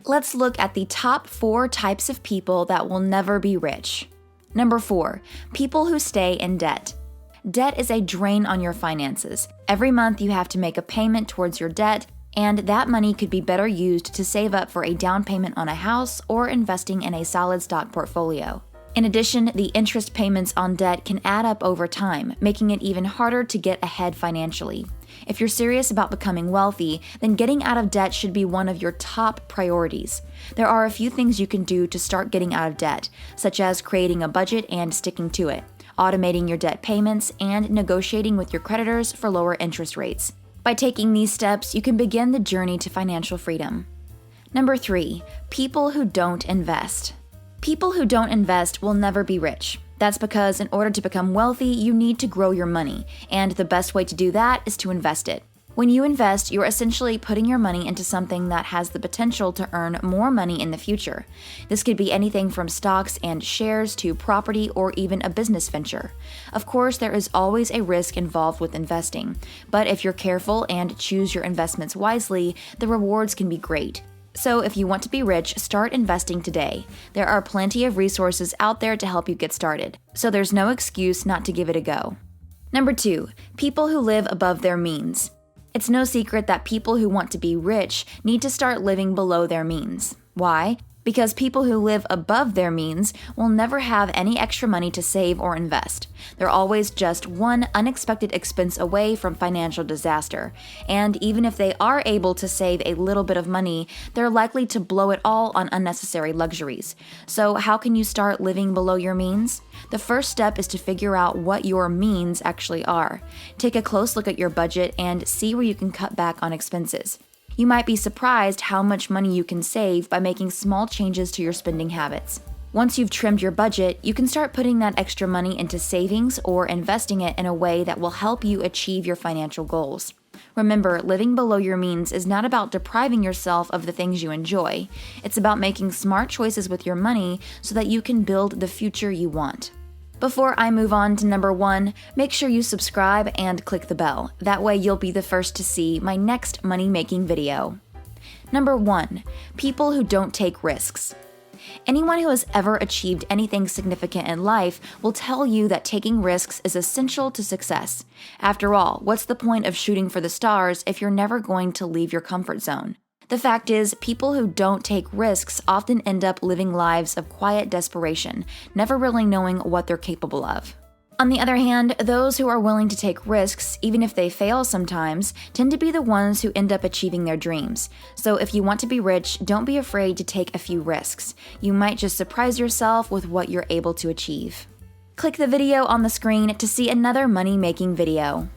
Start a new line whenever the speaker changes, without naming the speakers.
Let's look at the top 4 types of people that will never be rich. Number 4, people who stay in debt. Debt is a drain on your finances. Every month you have to make a payment towards your debt, and that money could be better used to save up for a down payment on a house or investing in a solid stock portfolio. In addition, the interest payments on debt can add up over time, making it even harder to get ahead financially. If you're serious about becoming wealthy, then getting out of debt should be one of your top priorities. There are a few things you can do to start getting out of debt, such as creating a budget and sticking to it, automating your debt payments, and negotiating with your creditors for lower interest rates. By taking these steps, you can begin the journey to financial freedom. Number 3, people who don't invest. People who don't invest will never be rich. That's because in order to become wealthy, you need to grow your money, and the best way to do that is to invest it. When you invest, you're essentially putting your money into something that has the potential to earn more money in the future. This could be anything from stocks and shares to property or even a business venture. Of course, there is always a risk involved with investing, but if you're careful and choose your investments wisely, the rewards can be great. So if you want to be rich, start investing today. There are plenty of resources out there to help you get started, so there's no excuse not to give it a go. Number 2, people who live above their means. It's no secret that people who want to be rich need to start living below their means. Why? Because people who live above their means will never have any extra money to save or invest. They're always just one unexpected expense away from financial disaster. And even if they are able to save a little bit of money, they're likely to blow it all on unnecessary luxuries. So how can you start living below your means? The first step is to figure out what your means actually are. Take a close look at your budget and see where you can cut back on expenses. You might be surprised how much money you can save by making small changes to your spending habits. Once you've trimmed your budget, you can start putting that extra money into savings or investing it in a way that will help you achieve your financial goals. Remember, living below your means is not about depriving yourself of the things you enjoy. It's about making smart choices with your money so that you can build the future you want. Before I move on to number 1, make sure you subscribe and click the bell. That way you'll be the first to see my next money-making video. Number 1, people who don't take risks. Anyone who has ever achieved anything significant in life will tell you that taking risks is essential to success. After all, what's the point of shooting for the stars if you're never going to leave your comfort zone? The fact is, people who don't take risks often end up living lives of quiet desperation, never really knowing what they're capable of. On the other hand, those who are willing to take risks, even if they fail sometimes, tend to be the ones who end up achieving their dreams. So if you want to be rich, don't be afraid to take a few risks. You might just surprise yourself with what you're able to achieve. Click the video on the screen to see another money-making video.